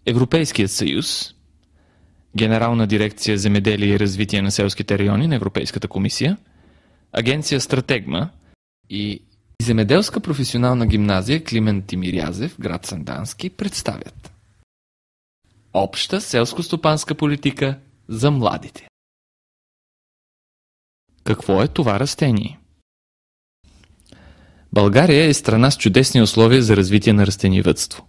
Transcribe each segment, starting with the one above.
Европейският съюз, Генерална дирекция Земеделие и развитие на селските райони на Европейската комисия, Агенция Стратегма и Земеделска професионална гимназия Климент Тимирязев, град Сандански, представят Обща селско-стопанска политика за младите. Какво е това растение? България е страна с чудесни условия за развитие на растениевъдство.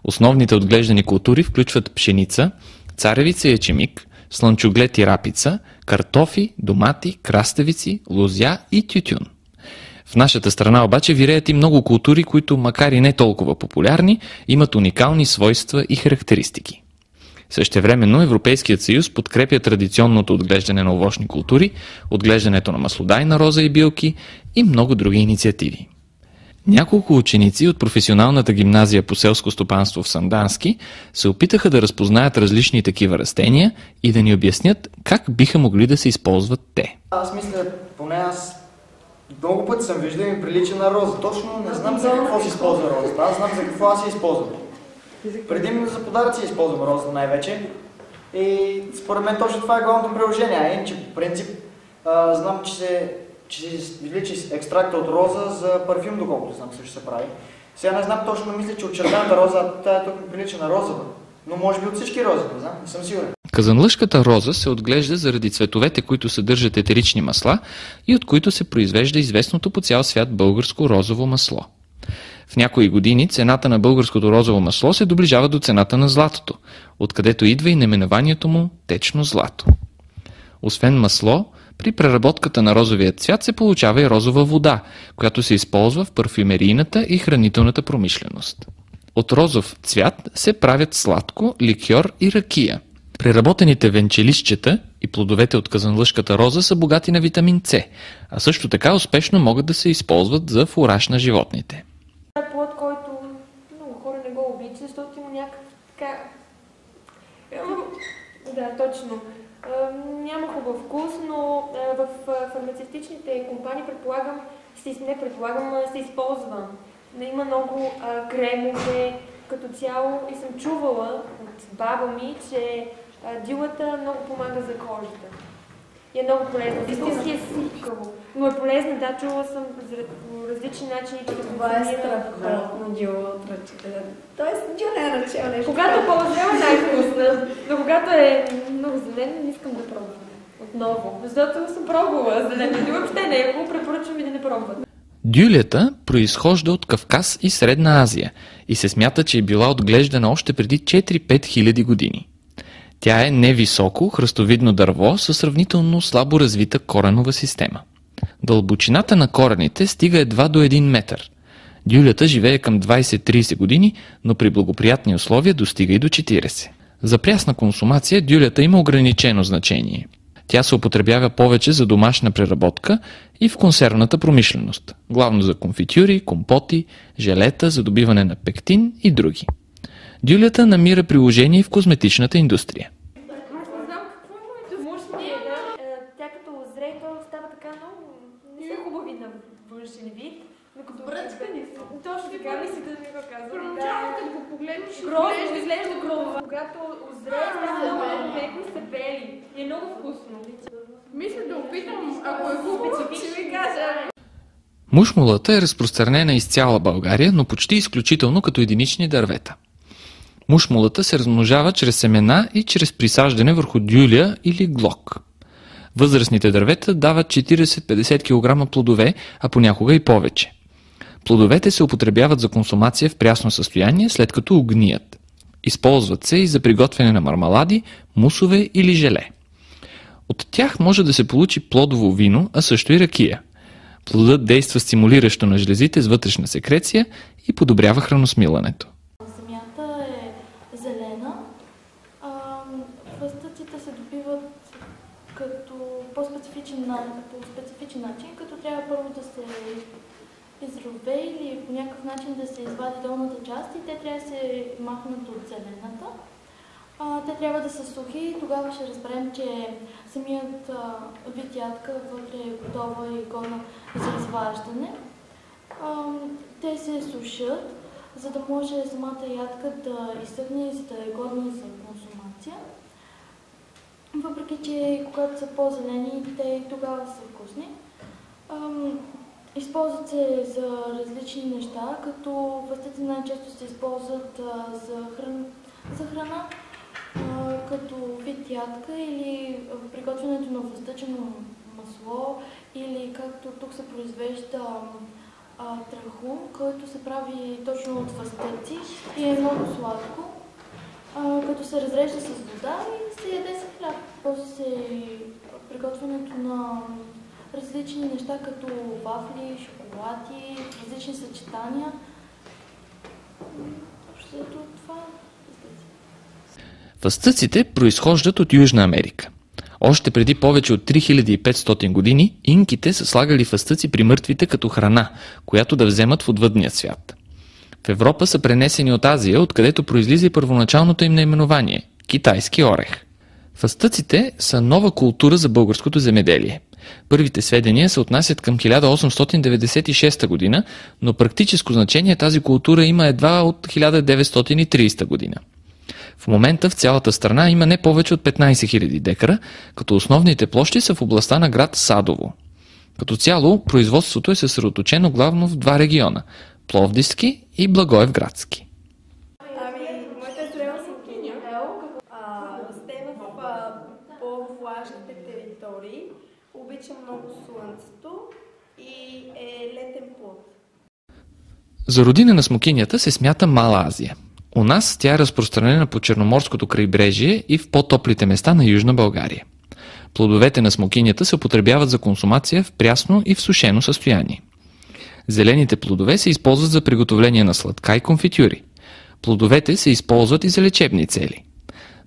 Основните отглеждани култури включват пшеница, царевица и ечемик, слънчоглед и рапица, картофи, домати, краставици, лозя и тютюн. В нашата страна обаче виреят и много култури, които, макар и не толкова популярни, имат уникални свойства и характеристики. Същевременно Европейският съюз подкрепя традиционното отглеждане на овощни култури, отглеждането на маслодайна роза и билки и много други инициативи. Няколко ученици от професионалната гимназия по селско стопанство в Сандански се опитаха да разпознаят различни такива растения и да ни обяснят как биха могли да се използват те. Аз мисля, поне аз много пъти съм виждал и ми прилича на роза. Точно не знам за какво се използва розата. Аз знам за какво аз се използвам. Предимно за подаръци използвам розата най-вече. И според мен точно това е главното приложение. А иначе по принцип знам, че се извлича екстракта от роза за парфюм, доколкото знам също се прави. Сега не знам точно, мисля, че от червената роза, тая тук ми прилича на роза, но може би от всички рози, не знам, не съм сигурен. Казанлъшката роза се отглежда заради цветовете, които съдържат етерични масла и от които се произвежда известното по цял свят българско розово масло. В някои години цената на българското розово масло се доближава до цената на златото, откъдето идва и наименованието му течно злато. Освен масло, при преработката на розовия цвят се получава и розова вода, която се използва в парфюмерийната и хранителната промишленост. От розов цвят се правят сладко, ликьор и ракия. Преработените венчелищчета и плодовете от казанлъшката роза са богати на витамин С, а също така успешно могат да се използват за фураж на животните. Това е плод, който много хора не го обичат, защото има някакъв така... Да, точно. Няма хубав вкус, но в фармацевтичните компании се използва. Има много кремове като цяло и съм чувала от баба ми, че дилата много помага за кожата. И е много полезна. Истински е сипкаво, но е полезна, да, чувала съм по различни начини. Това е страхотно дила от ръчите. Тоест, дила не е ръче, когато е по-зрела, най-вкусна, но когато е много зелена, не искам да пробвам отново. Защото съм пробвала зелена дила, въобще не е, препоръчвам и да не пробват. Дюлята произхожда от Кавказ и Средна Азия и се смята, че е била отглеждана още преди 4-5 хиляди години. Тя е невисоко, хръстовидно дърво със сравнително слабо развита коренова система. Дълбочината на корените стига едва до 1 метър. Дюлята живее към 20-30 години, но при благоприятни условия достига и до 40. За прясна консумация дюлята има ограничено значение. Тя се употребява повече за домашна преработка и в консервната промишленост, главно за конфитюри, компоти, желета за добиване на пектин и други. Дюлята намира приложение и в козметичната индустрия. Аз не знам какво е. Тя като озрее, то става така много... Не се хубаво видна външен вид, но като... Бръчкани са. Точно така, мислите да ми го казвам. Първоначално като го погледнеш, грозно, изглежда грозно. Когато озрее, става много меко и са бели. И е много вкусно. Мисля да опитам, ако е хубаво, ще ви кажа. Мушмулата е разпространена из цяла България, но почти изключително като единични дървета. Мушмулата се размножава чрез семена и чрез присаждане върху дюля или глок. Възрастните дървета дават 40-50 кг плодове, а понякога и повече. Плодовете се употребяват за консумация в прясно състояние, след като огният. Използват се и за приготвяне на мармалади, мусове или желе. От тях може да се получи плодово вино, а също и ракия. Плодът действа стимулиращо на жлезите с вътрешна секреция и подобрява храносмилането. Земята е зелена. Фъстъците се добиват по специфичен начин, като трябва първо да се изрове или по някакъв начин да се извади долната част и те трябва да се махнат от зелената. Те трябва да са сухи и тогава ще разберем, че самият вид ядка вътре е готова и годна за изваждане. Те се сушат, за да може самата ядка да изсъхне и за да е годна за консумация. Въпреки че когато са по-зелени, те тогава са вкусни. Използват се за различни неща, като фастъци най-често се използват за храна, като вид ядка или приготвянето на фастъчено масло, или както тук се произвежда трахун, който се прави точно от фастъци и е много сладко, като се разрежда с вода и се яде с хляб. После се приготвянето на различни неща, като вафли, шоколади, различни съчетания. Общо това е фастъци. Фастъците произхождат от Южна Америка. Още преди повече от 3500 години инките са слагали фастъци при мъртвите като храна, която да вземат в отвъдния свят. В Европа са пренесени от Азия, откъдето произлиза и първоначалното им наименование – китайски орех. Фастъците са нова култура за българското земеделие. Първите сведения се отнасят към 1896 година, но практическо значение тази култура има едва от 1930 година. В момента в цялата страна има не повече от 15 000 декара, като основните площи са в областта на град Садово. Като цяло, производството е съсредоточено главно в два региона – Пловдивски и Благоевградски. Моята стрела Смокиня расте в по-влажните територии, обича много слънцето и е летен плод. За родина на смокинята се смята Мала Азия. У нас тя е разпространена по Черноморското крайбрежие и в по-топлите места на Южна България. Плодовете на смокинята се употребяват за консумация в прясно и в сушено състояние. Зелените плодове се използват за приготовление на сладка и конфитюри. Плодовете се използват и за лечебни цели.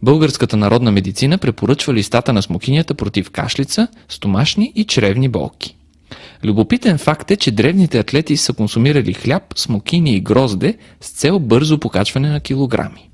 Българската народна медицина препоръчва листата на смокинята против кашлица, стомашни и чревни болки. Любопитен факт е, че древните атлети са консумирали хляб, смокини и грозде с цел бързо покачване на килограми.